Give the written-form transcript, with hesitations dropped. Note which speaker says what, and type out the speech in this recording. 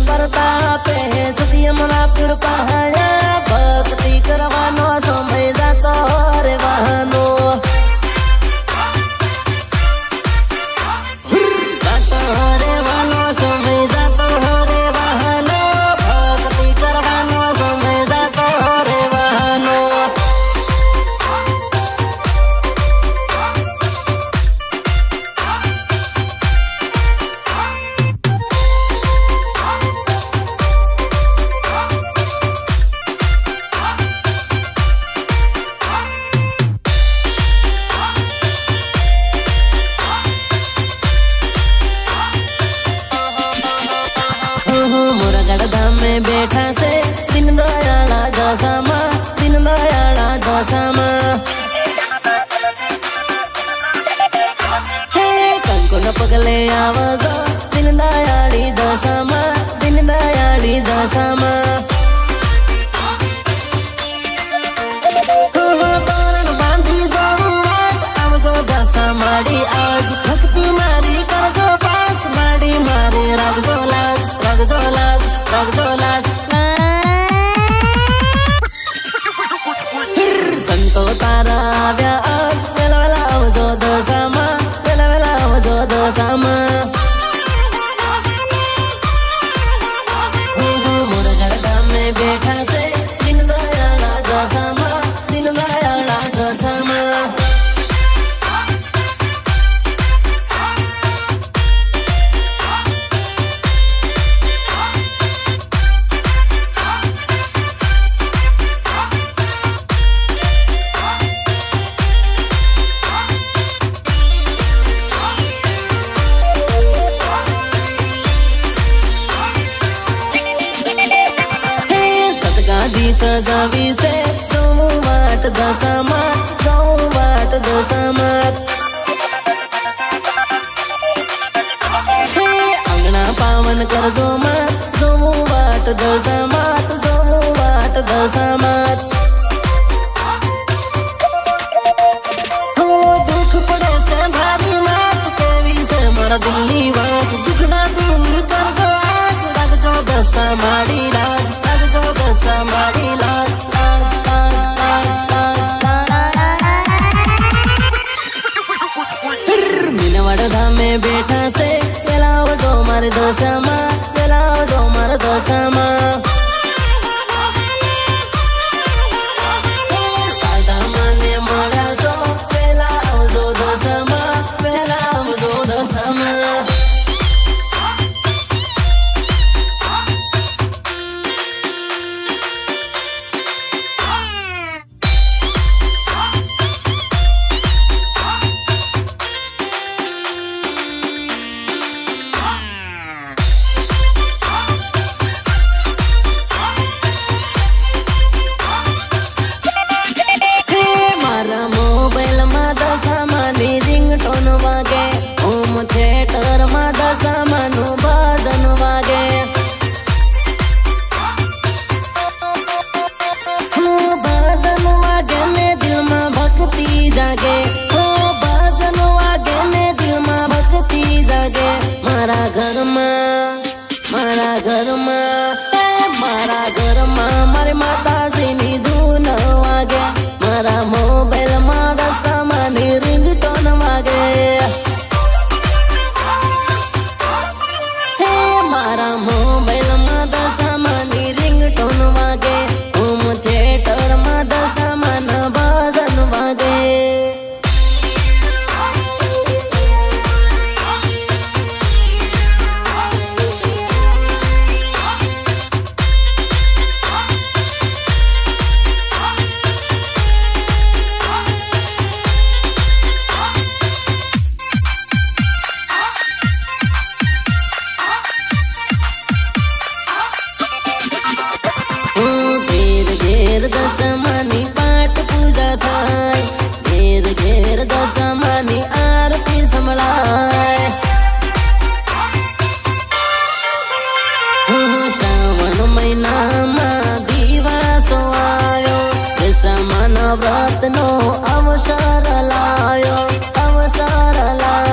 Speaker 1: प्रतापे सत्यमला पीर पहाया भक्ति करवानो समय जातो रे वाहनो जातो रे वाहनो समय जातो रे वाहनो भक्ति करवानो समय जातो रे वाहनो धाम में बैठा से दिन दयाला दशामा दिन दयाला दशामा हे कंकुन पगले आवाज दिन दयाली दशामा दिन दयाली दशामा बांधी जाऊ आवजो दशा मारी आज भक्ति मारी करजो पास मारी मारी रागजो लाज रागजो लाज संतो तारा आव्या आज वेला वेला आवजो दशामा वेला वेला आवजो दशामा मोरगढ़ धाम में बैठा से दिन दयाला दशामा दिन दयाला दशामा सजावी से जाऊं वाट दशामात जाऊं वाट दशामात अंगना पावन करजो मात जाऊं वाट दशामात जाऊं वाट दशामात हो दुख पड़े से भारी मात केवी से मारा दिल्ली वाट दुख ना दूर करजो आज लगजो दशा मारी राज लगजो दशा मारी धाम में बैठा से वेलाव जो मारे दशामा वेलाव जो मारे दशामा सादा माने मरा सो वेलाव जो दशामा वेलाव जो दशामा मारा घर में मारे माता जी नी धून वागे मारा मोबाइल में दशामा नी रिंगटोन वागे हे मारा मोबाइल में दशामा नी रिंगटोन वागे होम थिएटर में दशामा न भजन वागे दशमानी पाठ पूजा थाय घेर घेर दशमानी आरती संभळाय श्रावण महीना में दिवासो आयो दशमान व्रत नो अवसर लायो अवसर लायो